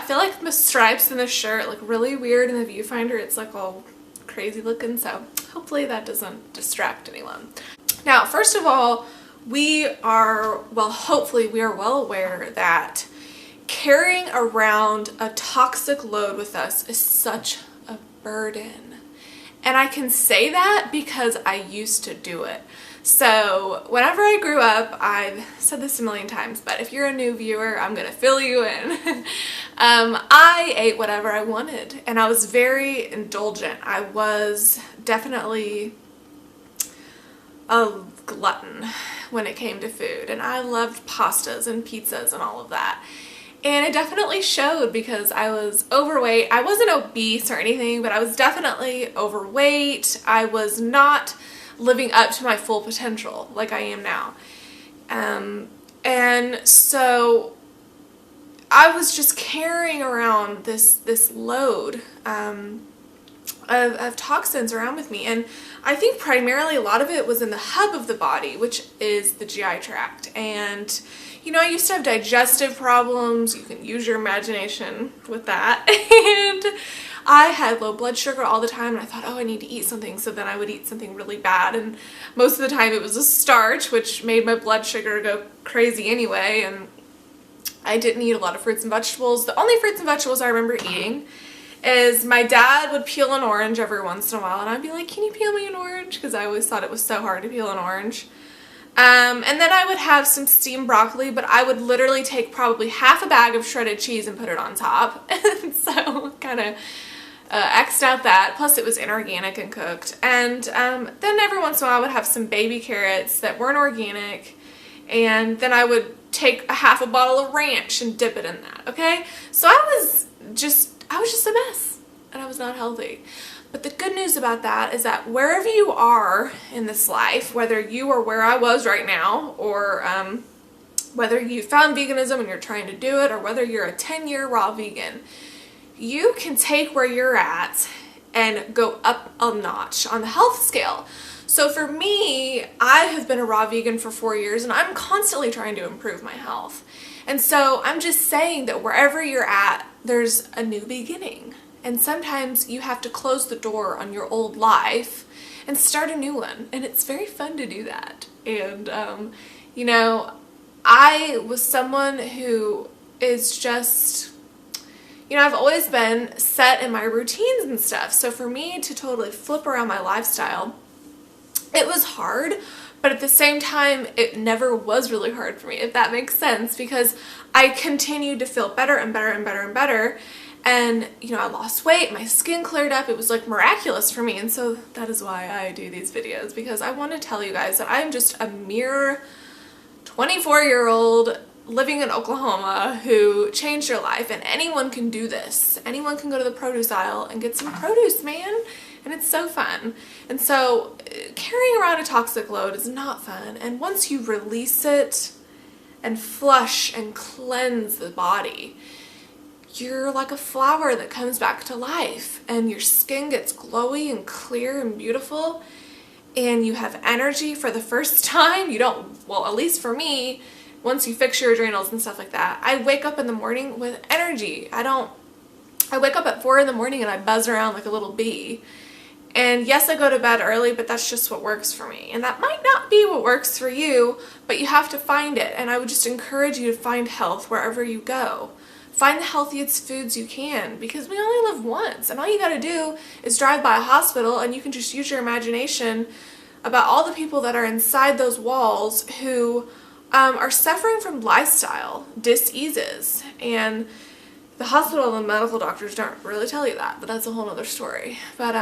feel like the stripes in the shirt look really weird in the viewfinder. It's like all crazy looking, so hopefully that doesn't distract anyone. Now, first of all, hopefully we are well aware that carrying around a toxic load with us is such a burden. And I can say that because I used to do it. So whenever I grew up, I've said this a million times, but if you're a new viewer, I'm gonna fill you in. I ate whatever I wanted, and I was very indulgent. I was definitely a glutton when it came to food, and I loved pastas and pizzas and all of that. And it definitely showed because I was overweight. I wasn't obese or anything, but I was definitely overweight. I was not living up to my full potential like I am now. And so I was just carrying around this load of toxins around with me. And I think primarily a lot of it was in the hub of the body, which is the GI tract. And you know, I used to have digestive problems. You can use your imagination with that. And I had low blood sugar all the time, and I thought, oh, I need to eat something. So then I would eat something really bad, and most of the time it was a starch, which made my blood sugar go crazy anyway. And I didn't eat a lot of fruits and vegetables. The only fruits and vegetables I remember eating is my dad would peel an orange every once in a while, and I'd be like, can you peel me an orange? Because I always thought it was so hard to peel an orange. And then I would have some steamed broccoli, but I would literally take probably half a bag of shredded cheese and put it on top. And so kind of X'd out that. Plus it was inorganic and cooked. And then every once in a while I would have some baby carrots that weren't organic. And then I would take a half a bottle of ranch and dip it in that, okay? So I was just a mess, and I was not healthy. But the good news about that is that wherever you are in this life, whether you are where I was right now, or whether you found veganism and you're trying to do it, or whether you're a 10-year raw vegan, you can take where you're at and go up a notch on the health scale. So for me, I have been a raw vegan for 4 years, and I'm constantly trying to improve my health. And so I'm just saying that wherever you're at, there's a new beginning. And sometimes you have to close the door on your old life and start a new one. And it's very fun to do that. And, you know, I was someone who is just, you know, I've always been set in my routines and stuff. So for me to totally flip around my lifestyle, it was hard. But at the same time, it never was really hard for me, if that makes sense, because I continued to feel better and better and better and better. And, you know, I lost weight, my skin cleared up. It was like miraculous for me. And so that is why I do these videos, because I want to tell you guys that I'm just a mere 24-year-old living in Oklahoma who changed her life. And anyone can do this. Anyone can go to the produce aisle and get some produce, man. And it's so fun. And so carrying around a toxic load is not fun. And once you release it and flush and cleanse the body, you're like a flower that comes back to life, and your skin gets glowy and clear and beautiful, and you have energy for the first time. You don't, well, at least for me, once you fix your adrenals and stuff like that, I wake up in the morning with energy. I wake up at 4 in the morning and I buzz around like a little bee. And yes, I go to bed early, but that's just what works for me. And that might not be what works for you, but you have to find it. And I would just encourage you to find health wherever you go. Find the healthiest foods you can, because we only live once, and all you gotta do is drive by a hospital, and you can just use your imagination about all the people that are inside those walls who are suffering from lifestyle diseases. And the hospital and medical doctors don't really tell you that, but that's a whole other story. But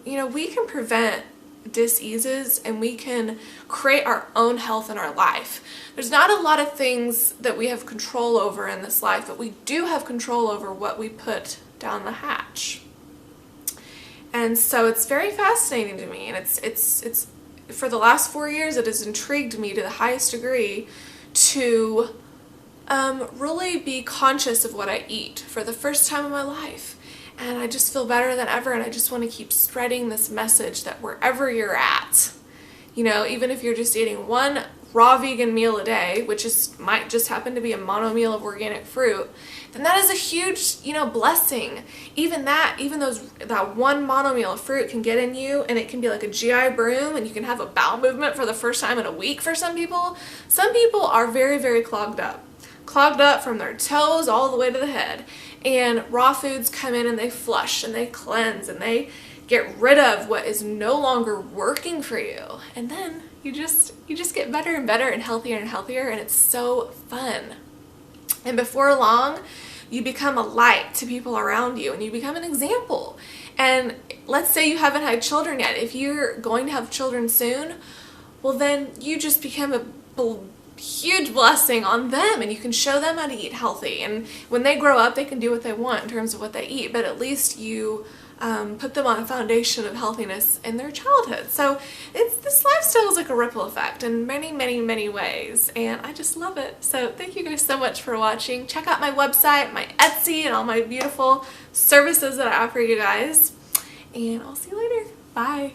you know, we can prevent diseases, and we can create our own health in our life. There's not a lot of things that we have control over in this life, but we do have control over what we put down the hatch. And so it's very fascinating to me, and it's for the last 4 years it has intrigued me to the highest degree to really be conscious of what I eat for the first time in my life. And I just feel better than ever, and I just want to keep spreading this message that wherever you're at, you know, even if you're just eating one raw vegan meal a day, which might just happen to be a mono meal of organic fruit, then that is a huge, blessing. Even that one mono meal of fruit can get in you, and it can be like a GI broom, and you can have a bowel movement for the first time in a week for some people. Some people are very, very clogged up from their toes all the way to the head. And raw foods come in and they flush and they cleanse and they get rid of what is no longer working for you. And then you just get better and better and healthier, and it's so fun. And before long, you become a light to people around you, and you become an example. And let's say you haven't had children yet. If you're going to have children soon, well, then you just become a huge blessing on them, and you can show them how to eat healthy. And when they grow up, they can do what they want in terms of what they eat, but at least you put them on a foundation of healthiness in their childhood. So this lifestyle is like a ripple effect in many, many, many ways, and I just love it. So thank you guys so much for watching. Check out my website, my Etsy, and all my beautiful services that I offer you guys, and I'll see you later. Bye.